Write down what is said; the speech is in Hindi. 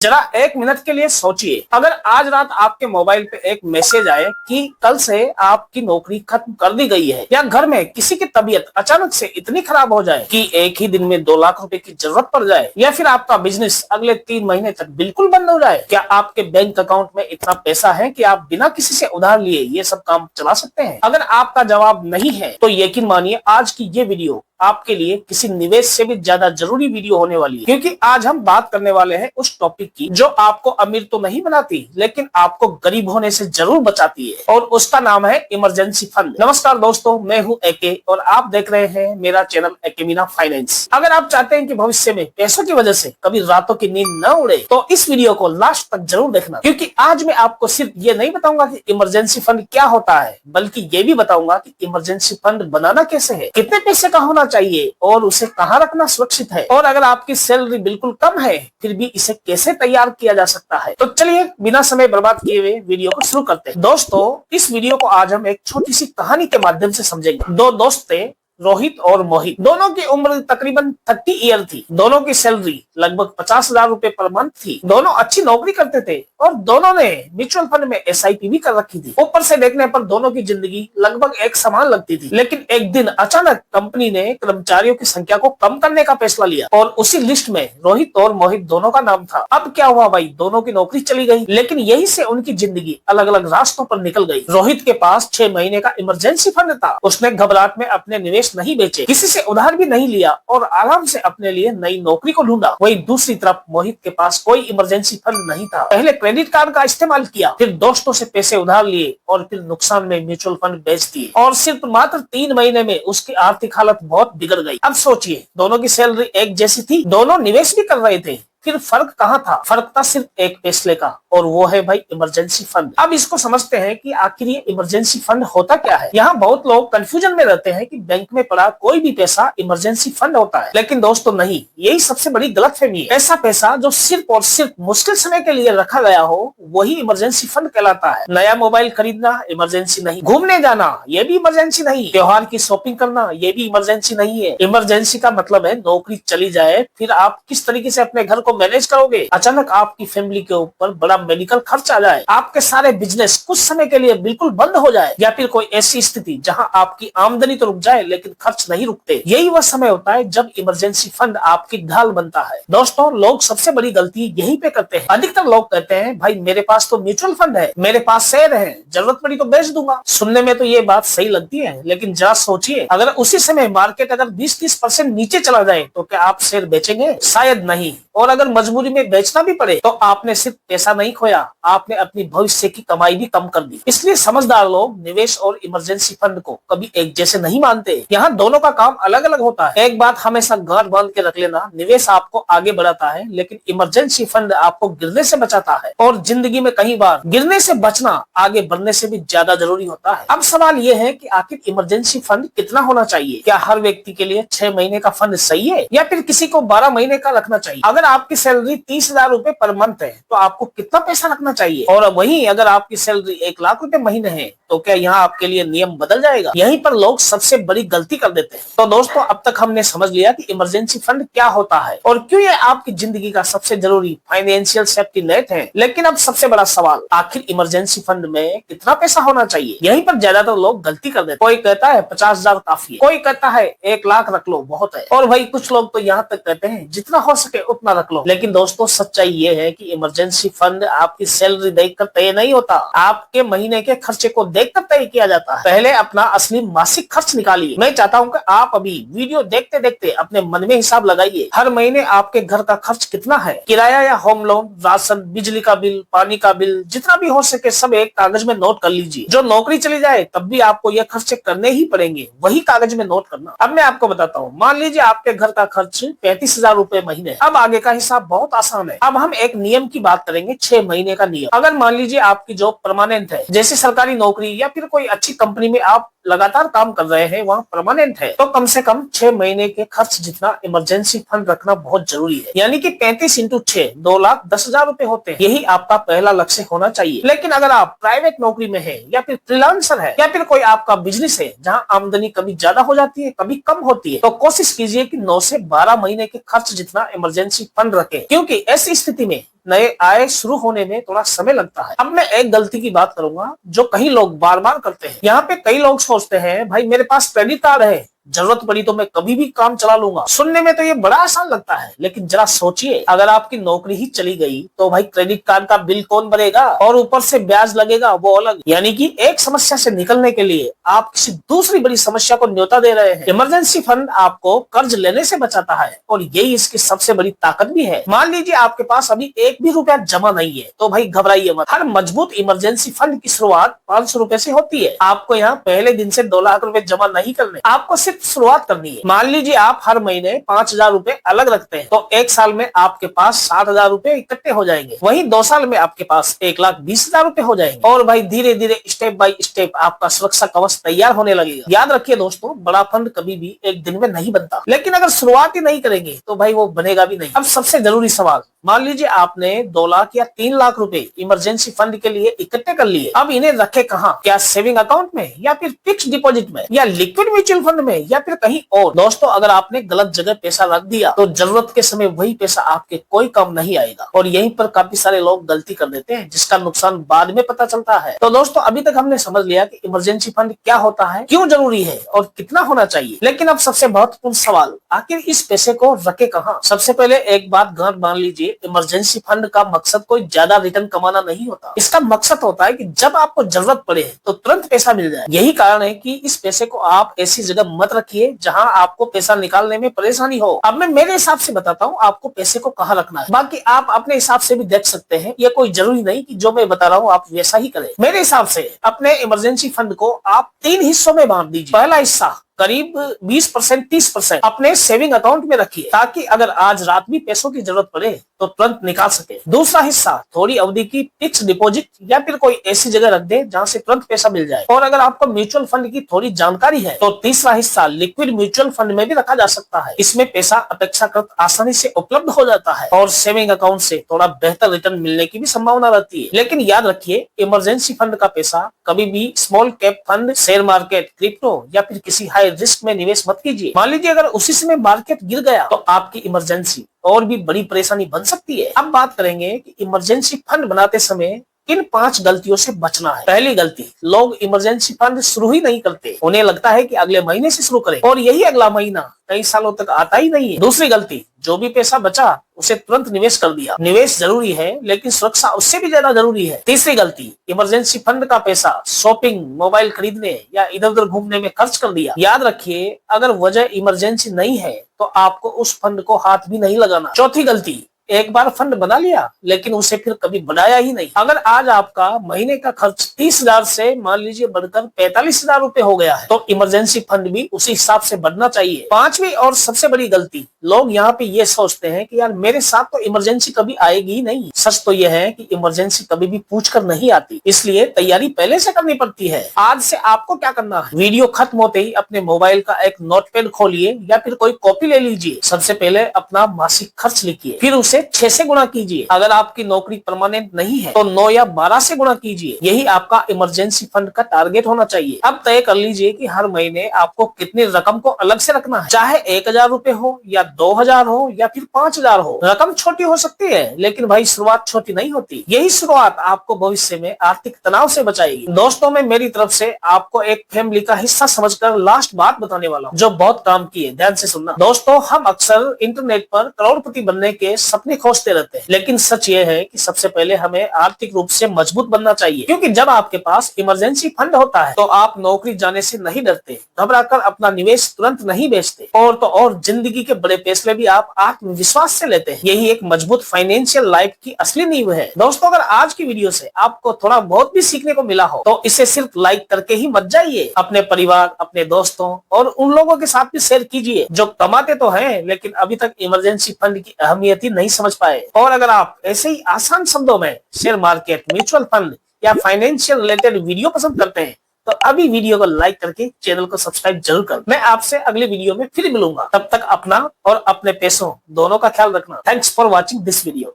जरा एक मिनट के लिए सोचिए, अगर आज रात आपके मोबाइल पे एक मैसेज आए कि कल से आपकी नौकरी खत्म कर दी गई है, या घर में किसी की तबीयत अचानक से इतनी खराब हो जाए कि एक ही दिन में 2 लाख रुपए की जरूरत पड़ जाए, या फिर आपका बिजनेस अगले 3 महीने तक बिल्कुल बंद हो जाए। क्या आपके बैंक अकाउंट में इतना पैसा है कि आप बिना किसी से उधार लिए ये सब काम चला सकते हैं? अगर आपका जवाब नहीं है तो यकीन मानिए आज की ये वीडियो आपके लिए किसी निवेश से भी ज्यादा जरूरी वीडियो होने वाली है, क्योंकि आज हम बात करने वाले हैं उस टॉपिक की जो आपको अमीर तो नहीं बनाती लेकिन आपको गरीब होने से जरूर बचाती है, और उसका नाम है इमरजेंसी फंड। नमस्कार दोस्तों, मैं हूं एके और आप देख रहे हैं मेरा चैनल एके मीना फाइनेंस। अगर आप चाहते हैं कि भविष्य में पैसों की वजह से कभी रातों की नींद न उड़े तो इस वीडियो को लास्ट तक जरूर देखना, क्योंकि आज मैं आपको सिर्फ ये नहीं बताऊंगा कि इमरजेंसी फंड क्या होता है, बल्कि ये भी बताऊंगा कि इमरजेंसी फंड बनाना कैसे है, कितने पैसे का होना चाहिए और उसे कहां रखना सुरक्षित है, और अगर आपकी सैलरी बिल्कुल कम है फिर भी इसे कैसे तैयार किया जा सकता है। तो चलिए बिना समय बर्बाद किए हुए वीडियो को शुरू करते हैं। दोस्तों, इस वीडियो को आज हम एक छोटी सी कहानी के माध्यम से समझेंगे। दो दोस्त थे, रोहित और मोहित। दोनों की उम्र तकरीबन 30 ईयर थी। दोनों की सैलरी लगभग 50,000 रुपए पर मंथ थी। दोनों अच्छी नौकरी करते थे और दोनों ने म्यूचुअल फंड में एसआईपी भी कर रखी थी। ऊपर से देखने पर दोनों की जिंदगी लगभग एक समान लगती थी, लेकिन एक दिन अचानक कंपनी ने कर्मचारियों की संख्या को कम करने का फैसला लिया और उसी लिस्ट में रोहित और मोहित दोनों का नाम था। अब क्या हुआ भाई, दोनों की नौकरी चली गई, लेकिन यही से उनकी जिंदगी अलग अलग रास्तों पर निकल गई। रोहित के पास 6 महीने का इमरजेंसी फंड था। उसने घबराहट में अपने निवेश नहीं बेचे, किसी से उधार भी नहीं लिया और आराम से अपने लिए नई नौकरी को ढूंढा। वहीं दूसरी तरफ मोहित के पास कोई इमरजेंसी फंड नहीं था। पहले क्रेडिट कार्ड का इस्तेमाल किया, फिर दोस्तों से पैसे उधार लिए और फिर नुकसान में म्यूचुअल फंड बेच दिए, और सिर्फ मात्र 3 महीने में उसकी आर्थिक हालत बहुत बिगड़ गई। अब सोचिए, दोनों की सैलरी एक जैसी थी, दोनों निवेश भी कर रहे थे, फिर फर्क कहाँ था? फर्क था सिर्फ एक फैसले का, और वो है भाई इमरजेंसी फंड। अब इसको समझते हैं कि आखिर ये इमरजेंसी फंड होता क्या है। यहाँ बहुत लोग कंफ्यूजन में रहते हैं कि बैंक में पड़ा कोई भी पैसा इमरजेंसी फंड होता है, लेकिन दोस्तों नहीं, यही सबसे बड़ी गलतफहमी है। ऐसा पैसा जो सिर्फ और सिर्फ मुश्किल समय के लिए रखा गया हो वही इमरजेंसी फंड कहलाता है। नया मोबाइल खरीदना इमरजेंसी नहीं, घूमने जाना ये भी इमरजेंसी नहीं, त्योहार की शॉपिंग करना ये भी इमरजेंसी नहीं है। इमरजेंसी का मतलब है नौकरी चली जाए, फिर आप किस तरीके से अपने घर को मैनेज करोगे। अचानक आपकी फैमिली के ऊपर बड़ा मेडिकल खर्च आ जाए, आपके सारे बिजनेस कुछ समय के लिए बिल्कुल बंद हो जाए, या फिर कोई ऐसी स्थिति जहां आपकी आमदनी तो रुक जाए लेकिन खर्च नहीं रुकते। यही वह समय होता है जब इमरजेंसी फंड आपकी ढाल बनता है। दोस्तों, लोग सबसे बड़ी गलती यहीं पे करते हैं। अधिकतर लोग कहते हैं भाई मेरे पास तो म्यूचुअल फंड है, मेरे पास शेयर है, जरूरत पड़ी तो बेच दूंगा। सुनने में तो ये बात सही लगती है, लेकिन जरा सोचिए, अगर उसी समय मार्केट अगर 20-30% नीचे चला जाए तो क्या आप शेयर बेचेंगे? शायद नहीं। और अगर मजबूरी में बेचना भी पड़े तो आपने सिर्फ पैसा नहीं खोया, आपने अपनी भविष्य की कमाई भी कम कर दी। इसलिए समझदार लोग निवेश और इमरजेंसी फंड को कभी एक जैसे नहीं मानते। यहाँ दोनों का काम अलग अलग होता है। एक बात हमेशा गांठ बांध के रख लेना, निवेश आपको आगे बढ़ाता है लेकिन इमरजेंसी फंड आपको गिरने से बचाता है, और जिंदगी में कई बार गिरने से बचना आगे बढ़ने से भी ज्यादा जरूरी होता है। अब सवाल ये है कि आखिर इमरजेंसी फंड कितना होना चाहिए? क्या हर व्यक्ति के लिए 6 महीने का फंड सही है, या फिर किसी को 12 महीने का रखना चाहिए? अगर आपकी सैलरी 30,000 रुपए पर मंथ है तो आपको कितना पैसा रखना चाहिए? और वहीं अगर आपकी सैलरी 1 लाख रुपए महीने है तो क्या यहाँ आपके लिए नियम बदल जाएगा? यहीं पर लोग सबसे बड़ी गलती कर देते हैं। तो दोस्तों, अब तक हमने समझ लिया कि इमरजेंसी फंड क्या होता है और क्यों ये आपकी जिंदगी का सबसे जरूरी फाइनेंशियल सेफ्टी नेट है। लेकिन अब सबसे बड़ा सवाल, आखिर इमरजेंसी फंड में कितना पैसा होना चाहिए? यहीं पर ज्यादातर लोग गलती कर देते हैं। कोई कहता है 50,000 काफी है, कोई कहता है 1 लाख रख लो बहुत है, और भाई कुछ लोग तो यहाँ तक कहते हैं जितना हो सके उतना रख लो। लेकिन दोस्तों, सच्चाई ये है कि इमरजेंसी फंड आपकी सैलरी देखकर तय नहीं होता, आपके महीने के खर्चे को देखकर तय किया जाता है। पहले अपना असली मासिक खर्च निकालिए। मैं चाहता हूं कि आप अभी वीडियो देखते देखते अपने मन में हिसाब लगाइए। हर महीने आपके घर का खर्च कितना है? किराया या होम लोन, राशन, बिजली का बिल, पानी का बिल, जितना भी हो सके सब एक कागज में नोट कर लीजिए। जो नौकरी चली जाए तब भी आपको ये खर्चे करने ही पड़ेंगे, वही कागज में नोट करना। अब मैं आपको बताता हूँ, मान लीजिए आपके घर का खर्च 35,000 रुपए महीने। अब आगे का हिसाब बहुत आसान है। अब हम एक नियम की बात करेंगे, 6 महीने का नियम। अगर मान लीजिए आपकी जॉब परमानेंट है, जैसे सरकारी नौकरी या फिर कोई अच्छी कंपनी में आप लगातार काम कर रहे हैं, वहाँ परमानेंट है, तो कम से कम 6 महीने के खर्च जितना इमरजेंसी फंड रखना बहुत जरूरी है। यानी कि 35 × 6 2,10,000 रुपए होते हैं। यही आपका पहला लक्ष्य होना चाहिए। लेकिन अगर आप प्राइवेट नौकरी में है, या फिर फ्रीलांसर है, या फिर कोई आपका बिजनेस है जहाँ आमदनी कभी ज्यादा हो जाती है कभी कम होती है, तो कोशिश कीजिए कि 9 से 12 महीने के खर्च जितना इमरजेंसी फंड रखें, क्योंकि ऐसी स्थिति में नए आय शुरू होने में थोड़ा समय लगता है। अब मैं एक गलती की बात करूंगा जो कई लोग बार बार करते हैं। यहाँ पे कई लोग सोचते हैं भाई मेरे पास क्रेडिट कार्ड है, जरूरत पड़ी तो मैं कभी भी काम चला लूंगा। सुनने में तो ये बड़ा आसान लगता है, लेकिन जरा सोचिए अगर आपकी नौकरी ही चली गई तो भाई क्रेडिट कार्ड का बिल कौन भरेगा, और ऊपर से ब्याज लगेगा वो अलग। यानी कि एक समस्या से निकलने के लिए आप किसी दूसरी बड़ी समस्या को न्योता दे रहे हैं। इमरजेंसी फंड आपको कर्ज लेने से बचाता है और यही इसकी सबसे बड़ी ताकत भी है। मान लीजिए आपके पास अभी एक भी रुपया जमा नहीं है तो भाई घबराइए मत। हर मजबूत इमरजेंसी फंड की शुरुआत 500 रुपए से होती है। आपको यहाँ पहले दिन से 2 लाख रुपए जमा नहीं करने, आपको सिर्फ शुरुआत करनी है। मान लीजिए आप हर महीने 5,000 रुपए अलग रखते हैं तो एक साल में आपके पास 60,000 रुपए इकट्ठे हो जाएंगे। वहीं 2 साल में आपके पास 1,20,000 रुपए हो जाएंगे और भाई धीरे धीरे स्टेप बाय स्टेप आपका सुरक्षा कवच तैयार होने लगेगा। याद रखिए दोस्तों, बड़ा फंड कभी भी एक दिन में नहीं बनता, लेकिन अगर शुरुआत ही नहीं करेंगे तो भाई वो बनेगा भी नहीं। अब सबसे जरूरी सवाल, मान लीजिए आपने 2 लाख या 3 लाख रुपए इमरजेंसी फंड के लिए इकट्ठे कर लिए। अब इन्हें रखे कहाँ? क्या सेविंग अकाउंट में, या फिर फिक्स डिपॉजिट में, या लिक्विड म्यूचुअल फंड में, या फिर कहीं और? दोस्तों अगर आपने गलत जगह पैसा रख दिया तो जरूरत के समय वही पैसा आपके कोई काम नहीं आएगा और यहीं पर काफी सारे लोग गलती कर देते हैं जिसका नुकसान बाद में पता चलता है। तो दोस्तों अभी तक हमने समझ लिया कि इमरजेंसी फंड क्या होता है, क्यों जरूरी है और कितना होना चाहिए। लेकिन अब सबसे महत्वपूर्ण सवाल, आखिर इस पैसे को रखे कहाँ? सबसे पहले एक बात गांठ बांध लीजिए, इमरजेंसी फंड का मकसद कोई ज्यादा रिटर्न कमाना नहीं होता। इसका मकसद होता है कि जब आपको जरूरत पड़े तो तुरंत पैसा मिल जाए। यही कारण है कि इस पैसे को आप ऐसी जगह मत रखिए जहां आपको पैसा निकालने में परेशानी हो। अब मैं मेरे हिसाब से बताता हूँ आपको पैसे को कहाँ रखना है, बाकी आप अपने हिसाब से भी देख सकते हैं। ये कोई जरूरी नहीं कि जो मैं बता रहा हूँ आप वैसा ही करें। मेरे हिसाब से अपने इमरजेंसी फंड को आप 3 हिस्सों में बांट दीजिए। पहला हिस्सा करीब 20% 30% अपने सेविंग अकाउंट में रखिए ताकि अगर आज रात भी पैसों की जरूरत पड़े तो तुरंत निकाल सके। दूसरा हिस्सा थोड़ी अवधि की फिक्स डिपॉजिट या फिर कोई ऐसी जगह रख दे जहां से तुरंत पैसा मिल जाए। और अगर आपको म्यूचुअल फंड की थोड़ी जानकारी है तो तीसरा हिस्सा लिक्विड म्यूचुअल फंड में भी रखा जा सकता है। इसमें पैसा अपेक्षाकृत आसानी से उपलब्ध हो जाता है और सेविंग अकाउंट से थोड़ा बेहतर रिटर्न मिलने की भी संभावना रहती है। लेकिन याद रखिए, इमरजेंसी फंड का पैसा कभी भी small cap fund, share market, crypto या फिर किसी हाई रिस्क में निवेश मत कीजिए। मान लीजिए अगर उसी समय मार्केट गिर गया तो आपकी इमरजेंसी और भी बड़ी परेशानी बन सकती है। अब बात करेंगे कि इमरजेंसी फंड बनाते समय किन 5 गलतियों से बचना है। पहली गलती, लोग इमरजेंसी फंड शुरू ही नहीं करते। उन्हें लगता है कि अगले महीने से शुरू करें और यही अगला महीना कई सालों तक आता ही नहीं है। दूसरी गलती, जो भी पैसा बचा उसे तुरंत निवेश कर दिया। निवेश जरूरी है लेकिन सुरक्षा उससे भी ज्यादा जरूरी है। तीसरी गलती, इमरजेंसी फंड का पैसा शॉपिंग, मोबाइल खरीदने या इधर उधर घूमने में खर्च कर दिया। याद रखिए, अगर वजह इमरजेंसी नहीं है तो आपको उस फंड को हाथ भी नहीं लगाना। चौथी गलती, एक बार फंड बना लिया लेकिन उसे फिर कभी बढ़ाया ही नहीं। अगर आज आपका महीने का खर्च 30,000 से मान लीजिए बढ़कर 45,000 रुपए हो गया है तो इमरजेंसी फंड भी उसी हिसाब से बढ़ना चाहिए। पांचवी और सबसे बड़ी गलती, लोग यहाँ पे ये सोचते हैं कि यार मेरे साथ तो इमरजेंसी कभी आएगी ही नहीं। सच तो यह है कि इमरजेंसी कभी भी पूछ कर नहीं आती, इसलिए तैयारी पहले से करनी पड़ती है। आज से आपको क्या करना है, वीडियो खत्म होते ही अपने मोबाइल का एक नोटपैड खोलिए या फिर कोई कॉपी ले लीजिए। सबसे पहले अपना मासिक खर्च लिखिए, फिर उसे 6 से गुणा कीजिए। अगर आपकी नौकरी परमानेंट नहीं है तो 9 या 12 से गुणा कीजिए। यही आपका इमरजेंसी फंड का टारगेट होना चाहिए। अब तय कर लीजिए कि हर महीने आपको कितनी रकम को अलग से रखना है, चाहे 1,000 रुपए हो या 2,000 हो या फिर 5,000 हो। रकम छोटी हो सकती है लेकिन भाई शुरुआत छोटी नहीं होती। यही शुरुआत आपको भविष्य में आर्थिक तनाव से बचाएगी। दोस्तों, मैं मेरी तरफ से आपको एक फैमिली का हिस्सा समझकर लास्ट बात बताने वाला हूँ जो बहुत काम की है। ध्यान से सुनना। दोस्तों, हम अक्सर इंटरनेट पर करोड़पति बनने के सपने खोजते रहते हैं, लेकिन सच ये है कि सबसे पहले हमें आर्थिक रूप से मजबूत बनना चाहिए। क्योंकि जब आपके पास इमरजेंसी फंड होता है तो आप नौकरी जाने से नहीं डरते, घबराकर अपना निवेश तुरंत नहीं बेचते और तो और जिंदगी के बड़े फैसले भी आप आत्मविश्वास से लेते हैं। यही एक मजबूत फाइनेंशियल लाइफ की असली नींव है। दोस्तों, अगर आज की वीडियो से आपको थोड़ा बहुत भी सीखने को मिला हो तो इसे सिर्फ लाइक करके ही मत जाइए। अपने परिवार, अपने दोस्तों और उन लोगों के साथ भी शेयर कीजिए जो कमाते तो हैं लेकिन अभी तक इमरजेंसी फंड की अहमियत ही नहीं समझ पाए। और अगर आप ऐसे ही आसान शब्दों में शेयर मार्केट, म्यूचुअल फंड या फाइनेंशियल रिलेटेड वीडियो पसंद करते हैं तो अभी वीडियो को लाइक करके चैनल को सब्सक्राइब जरूर कर। मैं आपसे अगले वीडियो में फिर मिलूंगा। तब तक अपना और अपने पैसों दोनों का ख्याल रखना। Thanks for watching this video.